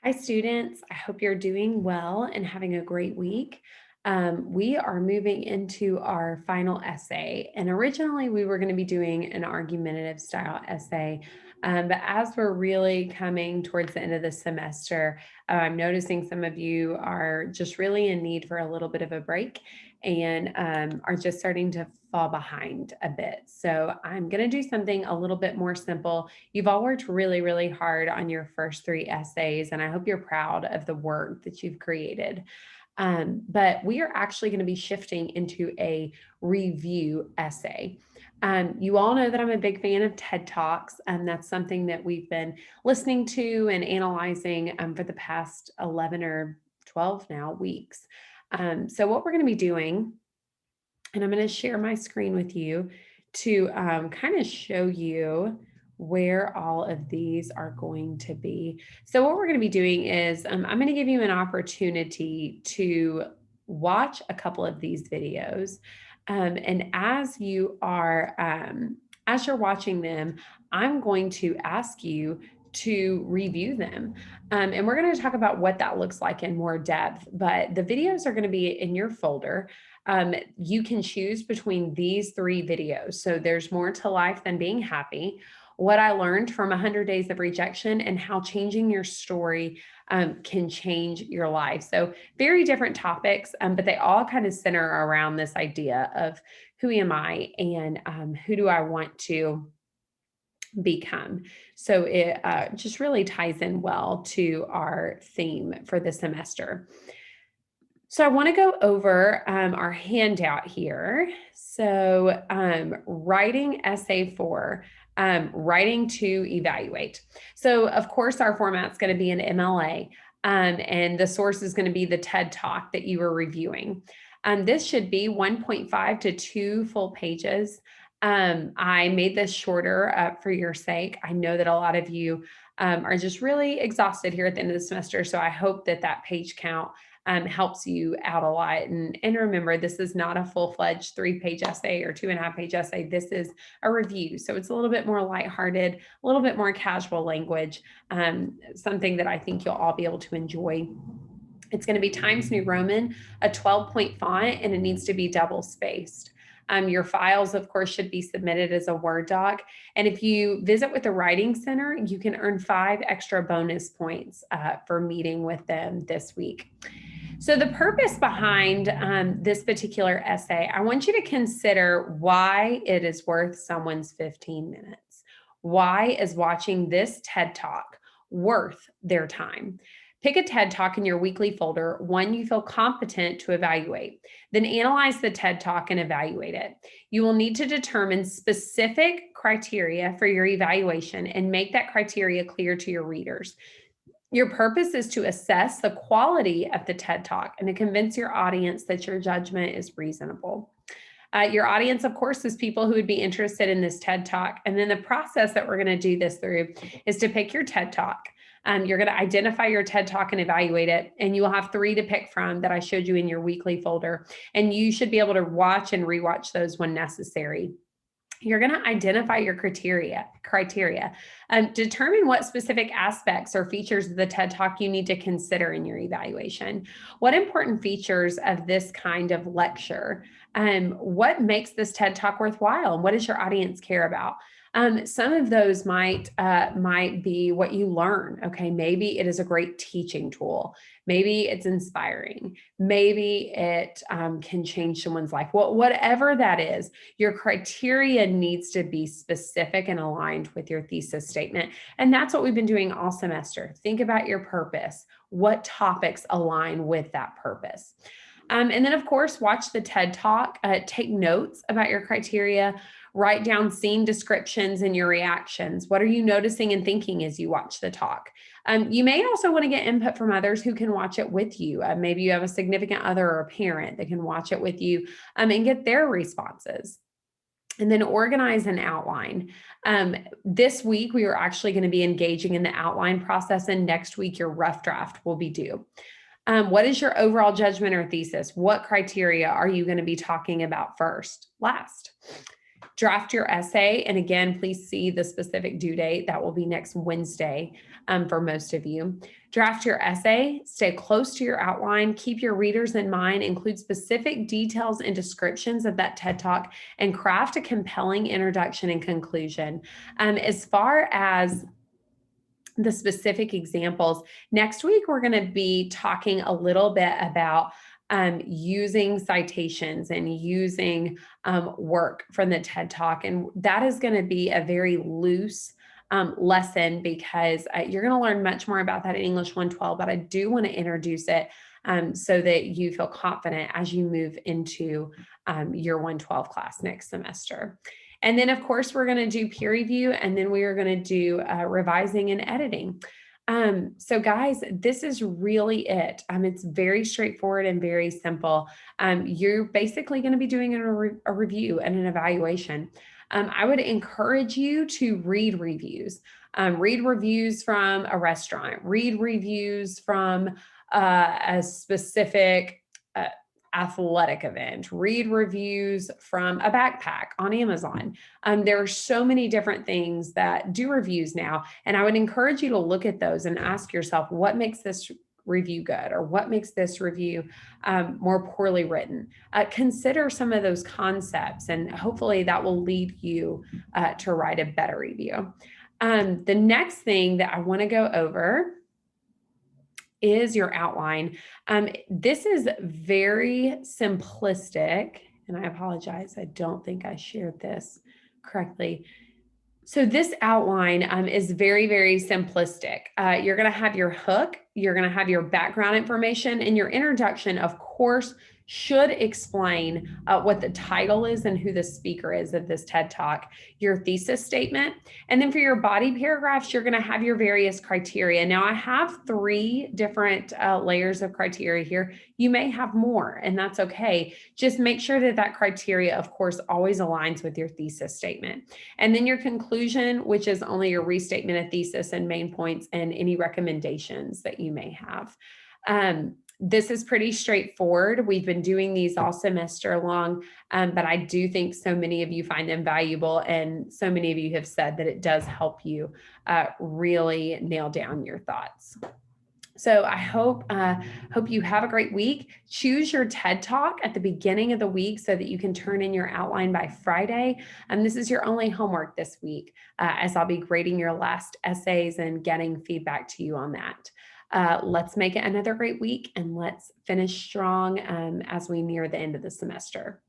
Hi, students. I hope you're doing well and having a great week. We are moving into our final essay, and originally we were going to be doing an argumentative style essay. But as we're really coming towards the end of the semester, I'm noticing some of you are just really in need for a little bit of a break and are just starting to fall behind a bit. So I'm going to do something a little bit more simple. You've all worked really, really hard on your first three essays, and I hope you're proud of the work that you've created. But we are actually going to be shifting into a review essay. You all know that I'm a big fan of TED Talks, and that's something that we've been listening to and analyzing for the past 11 or 12 now weeks. So, what we're going to be doing, and I'm going to share my screen with you to kind of show you where all of these are going to be. So, what we're going to be doing is I'm going to give you an opportunity to watch a couple of these videos. And as you're watching them, I'm going to ask you to review them. And we're going to talk about what that looks like in more depth. But the videos are going to be in your folder. You can choose between these three videos. So there's more to life than being happy. What I learned from 100 Days of Rejection and how changing your story can change your life. So very different topics, but they all kind of center around this idea of who am I and who do I want to become. So it just really ties in well to our theme for the semester. So I want to go over our handout here. So writing essay 4, writing to evaluate. So of course our format's going to be an MLA, and the source is going to be the TED Talk that you were reviewing. This should be 1.5 to 2 full pages. I made this shorter for your sake. I know that a lot of you are just really exhausted here at the end of the semester, so I hope that that page count helps you out a lot. And remember, this is not a full-fledged 3-page essay or 2.5-page essay. This is a review. So it's a little bit more lighthearted, a little bit more casual language, something that I think you'll all be able to enjoy. It's going to be Times New Roman, a 12-point font, and it needs to be double spaced. Your files, of course, should be submitted as a Word doc. And if you visit with the Writing Center, you can earn 5 extra bonus points for meeting with them this week. So, the purpose behind this particular essay, I want you to consider why it is worth someone's 15 minutes. Why is watching this TED Talk worth their time? Pick a TED Talk in your weekly folder, one you feel competent to evaluate. Then analyze the TED Talk and evaluate it. You will need to determine specific criteria for your evaluation and make that criteria clear to your readers. Your purpose is to assess the quality of the TED Talk and to convince your audience that your judgment is reasonable. Your audience, of course, is people who would be interested in this TED Talk. And then the process that we're going to do this through is to pick your TED Talk. You're going to identify your TED Talk and evaluate it. And you will have 3 to pick from that I showed you in your weekly folder. And you should be able to watch and rewatch those when necessary. You're going to identify your criteria, determine what specific aspects or features of the TED Talk you need to consider in your evaluation. What important features of this kind of lecture? What makes this TED Talk worthwhile? And what does your audience care about? Some of those might be what you learn. Okay, maybe it is a great teaching tool. Maybe it's inspiring. Maybe it can change someone's life. Whatever that is, your criteria needs to be specific and aligned with your thesis statement. And that's what we've been doing all semester. Think about your purpose. What topics align with that purpose? And then, of course, watch the TED Talk, take notes about your criteria, write down scene descriptions and your reactions. What are you noticing and thinking as you watch the talk? You may also want to get input from others who can watch it with you. Maybe you have a significant other or a parent that can watch it with you and get their responses. And then organize an outline. This week, we are actually going to be engaging in the outline process, and next week, your rough draft will be due. What is your overall judgment or thesis? What criteria are you going to be talking about first? Last. Draft your essay. And again, please see the specific due date. That will be next Wednesday for most of you. Draft your essay, stay close to your outline, keep your readers in mind, include specific details and descriptions of that TED Talk, and craft a compelling introduction and conclusion. As far as the specific examples, next week we're going to be talking a little bit about using citations and using work from the TED Talk. And that is going to be a very loose lesson because you're going to learn much more about that in English 112, but I do want to introduce it so that you feel confident as you move into your 112 class next semester. And then, of course, we're going to do peer review, and then we are going to do revising and editing. So guys, this is really it. It's very straightforward and very simple. You're basically going to be doing a review and an evaluation. I would encourage you to read reviews. Read reviews from a restaurant, read reviews from a specific athletic event, read reviews from a backpack on Amazon. There are so many different things that do reviews now. And I would encourage you to look at those and ask yourself, what makes this review good, or what makes this review more poorly written? Consider some of those concepts, and hopefully that will lead you to write a better review. The next thing that I want to go over is your outline. This is very simplistic, and I apologize, I don't think I shared this correctly. So this outline is very, very simplistic. You're going to have your hook, you're going to have your background information, and your introduction, of course, should explain what the title is and who the speaker is of this TED Talk, your thesis statement. And then for your body paragraphs, you're going to have your various criteria. Now, I have 3 different layers of criteria here. You may have more, and that's okay. Just make sure that that criteria, of course, always aligns with your thesis statement. And then your conclusion, which is only your restatement of thesis and main points and any recommendations that you may have. This is pretty straightforward. We've been doing these all semester long, but I do think so many of you find them valuable, and so many of you have said that it does help you really nail down your thoughts. So I hope you have a great week. Choose your TED Talk at the beginning of the week so that you can turn in your outline by Friday. And this is your only homework this week, as I'll be grading your last essays and getting feedback to you on that. Let's make it another great week, and let's finish strong as we near the end of the semester.